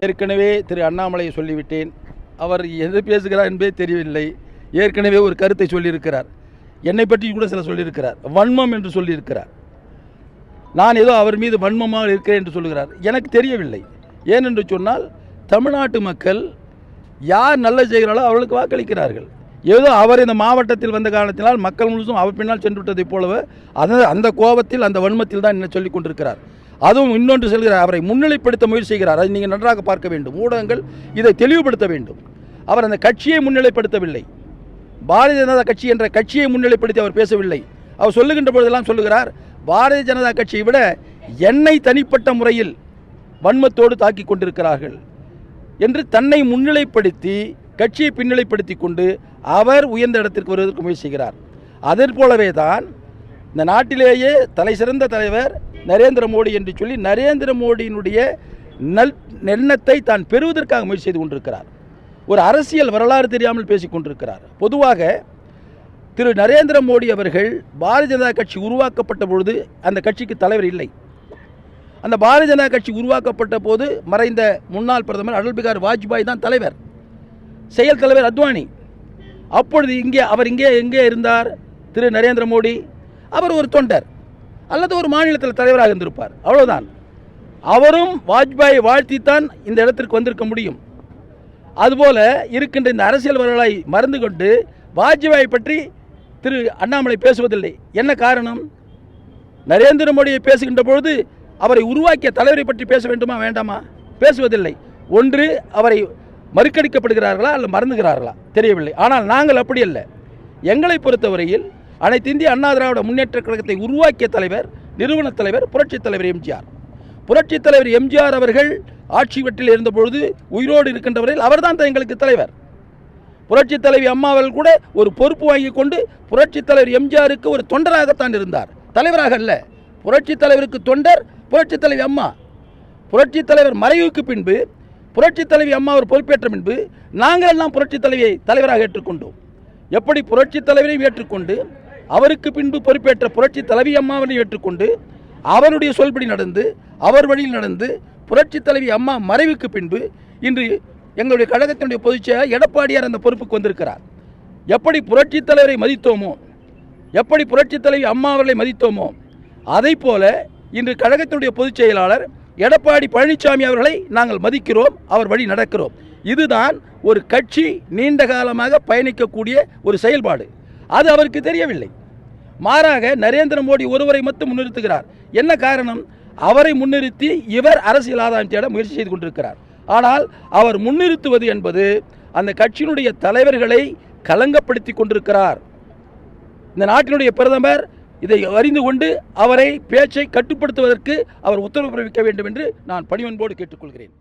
ஏற்கனவே திரு அண்ணாமலையை சொல்லிவிட்டேன். அவர் எது பேசுகிறார் என்பதே தெரியவில்லை. ஏற்கனவே ஒரு கருத்தை சொல்லியிருக்கிறார். என்னை பற்றி கூட சில சொல்லியிருக்கிறார். வன்மம் என்று சொல்லியிருக்கிறார். நான் ஏதோ அவர் மீது வன்மமாக இருக்கிறேன் என்று சொல்லுகிறார். எனக்கு தெரியவில்லை. ஏனென்று சொன்னால் தமிழ்நாட்டு மக்கள் யார் நல்ல செய்கிறாரோ அவர்களுக்கு வாக்களிக்கிறார்கள். ஏதோ அவர் இந்த மாவட்டத்தில் வந்த காரணத்தினால் மக்கள் முழுசும் அவர் பின்னால் சென்று விட்டதைப் போலவே அந்த கோபத்தில் அந்த வன்மத்தில் தான் என்ன சொல்லிக் கொண்டிருக்கிறார். அதுவும் இன்னொன்று சொல்கிறார், அவரை முன்னிலைப்படுத்த முயற்சி செய்கிறார். அதை நீங்கள் நன்றாக பார்க்க வேண்டும். ஊடகங்கள் இதை தெளிவுபடுத்த வேண்டும். அவர் அந்த கட்சியை முன்னிலைப்படுத்தவில்லை. பாரதிய ஜனதா கட்சி என்ற கட்சியை முன்னிலைப்படுத்தி அவர் பேசவில்லை. அவர் சொல்லுகின்ற பொழுதெல்லாம் சொல்லுகிறார், பாரதிய ஜனதா கட்சியை விட என்னை தனிப்பட்ட முறையில் வன்மத்தோடு தாக்கி கொண்டிருக்கிறார்கள் என்று தன்னை முன்னிலைப்படுத்தி கட்சியை பின்னிலைப்படுத்தி கொண்டு அவர் உயர்ந்த இடத்திற்கு வருவதற்கு முயற்சி செய்கிறார். அதே போலவே தான் இந்த நாட்டிலேயே தலை சிறந்த தலைவர் நரேந்திர மோடி என்று சொல்லி நரேந்திர மோடியினுடைய எண்ணத்தை தான் பெறுவதற்காக முயற்சி செய்து கொண்டிருக்கிறார். ஒரு அரசியல் வரலாறு தெரியாமல் பேசிக் கொண்டிருக்கிறார். பொதுவாக திரு நரேந்திர மோடி அவர்கள் பாரதிய ஜனதா கட்சி உருவாக்கப்பட்ட பொழுது அந்த கட்சிக்கு தலைவர் இல்லை. அந்த பாரதிய ஜனதா கட்சி உருவாக்கப்பட்ட போது மறைந்த முன்னாள் பிரதமர் அடல் பிகாரி வாஜ்பாய் தான் தலைவர், செயல் தலைவர் அத்வானி. அப்பொழுது அவர் எங்கே இருந்தார் திரு நரேந்திர மோடி? அவர் ஒரு தொண்டர் அல்லது ஒரு மாநிலத்தில் தலைவராக இருந்திருப்பார், அவ்வளவுதான். அவரும் வாஜ்பாயை வாழ்த்தித்தான் இந்த இடத்திற்கு வந்திருக்க முடியும். அதுபோல இருக்கின்ற இந்த அரசியல் வரலாறை மறந்து கொண்டு வாஜ்பாயை பற்றி திரு அண்ணாமலை பேசுவதில்லை. என்ன காரணம்? நரேந்திர மோடியை பேசுகின்ற பொழுது அவரை உருவாக்கிய தலைவரை பற்றி பேச வேண்டுமா வேண்டாமா? பேசுவதில்லை. ஒன்று அவரை மறுக்கடிக்கப்படுகிறார்களா அல்ல மறந்துகிறார்களா தெரியவில்லை. ஆனால் நாங்கள் அப்படி அல்ல. எங்களை பொறுத்தவரையில் அனைத்து இந்திய அண்ணா திராவிட முன்னேற்ற கழகத்தை உருவாக்கிய தலைவர், நிறுவன தலைவர் புரட்சித் தலைவர் எம்ஜிஆர். புரட்சித் தலைவர் எம்ஜிஆர் அவர்கள் ஆட்சி வெற்றில் இருந்தபொழுது உயிரோடு இருக்கின்றவரையில் அவர்தான் எங்களுக்கு தலைவர். புரட்சித் தலைவி அம்மா அவர்கள் கூட ஒரு பொறுப்பு வாங்கி கொண்டு புரட்சித் தலைவர் எம்ஜிஆருக்கு ஒரு தொண்டராகத்தான் இருந்தார், தலைவராக அல்ல. புரட்சித் தலைவருக்கு தொண்டர் புரட்சித் தலைவி அம்மா. புரட்சித் தலைவர் மறைவுக்கு பின்பு புரட்சித் தலைவி அம்மா அவர் பொறுப்பேற்ற பின்பு நாங்கள் எல்லாம் புரட்சித் தலைவியை தலைவராக ஏற்றுக்கொண்டோம். எப்படி புரட்சித் தலைவரையும் ஏற்றுக்கொண்டு அவருக்கு பின்பு பொறுப்பேற்ற புரட்சித் தலைவி அம்மாவையும் ஏற்றுக்கொண்டு அவருடைய சொல்படி நடந்து அவர் வழியில் நடந்து புரட்சித் தலைவி அம்மா மறைவுக்கு பின்பு இன்று எங்களுடைய கழகத்தினுடைய பொதுச்செயலாளர் எடப்பாடியார் அந்த பொறுப்புக்கு வந்திருக்கிறார். எப்படி புரட்சித் தலைவரை மதித்தோமோ, எப்படி புரட்சித் தலைவி அம்மா அவர்களை மதித்தோமோ, அதை போல இன்று கழகத்தினுடைய பொதுச் செயலாளர் எடப்பாடி பழனிசாமி அவர்களை நாங்கள் மதிக்கிறோம், அவர் வழி நடக்கிறோம். இதுதான் ஒரு கட்சி நீண்ட காலமாக பயணிக்கக்கூடிய ஒரு செயல்பாடு. அது அவருக்கு தெரியவில்லை. மாறாக நரேந்திர மோடி ஒருவரை மட்டும் முன்னிறுத்துகிறார். என்ன காரணம்? அவரை முன்னிறுத்தி இவர் அரசியல் ஆதாயம் தேட முயற்சி செய்து கொண்டிருக்கிறார். ஆனால் அவர் முன்னிறுத்துவது என்பது அந்த கட்சியினுடைய தலைவர்களை கலங்கப்படுத்தி கொண்டிருக்கிறார். இந்த நாட்டினுடைய பிரதமர் இதை அறிந்து கொண்டு அவரை பேச்சை கட்டுப்படுத்துவதற்கு அவர் உத்தரவு பிறப்பிக்க வேண்டும் என்று நான் பணிவன்போடு கேட்டுக்கொள்கிறேன்.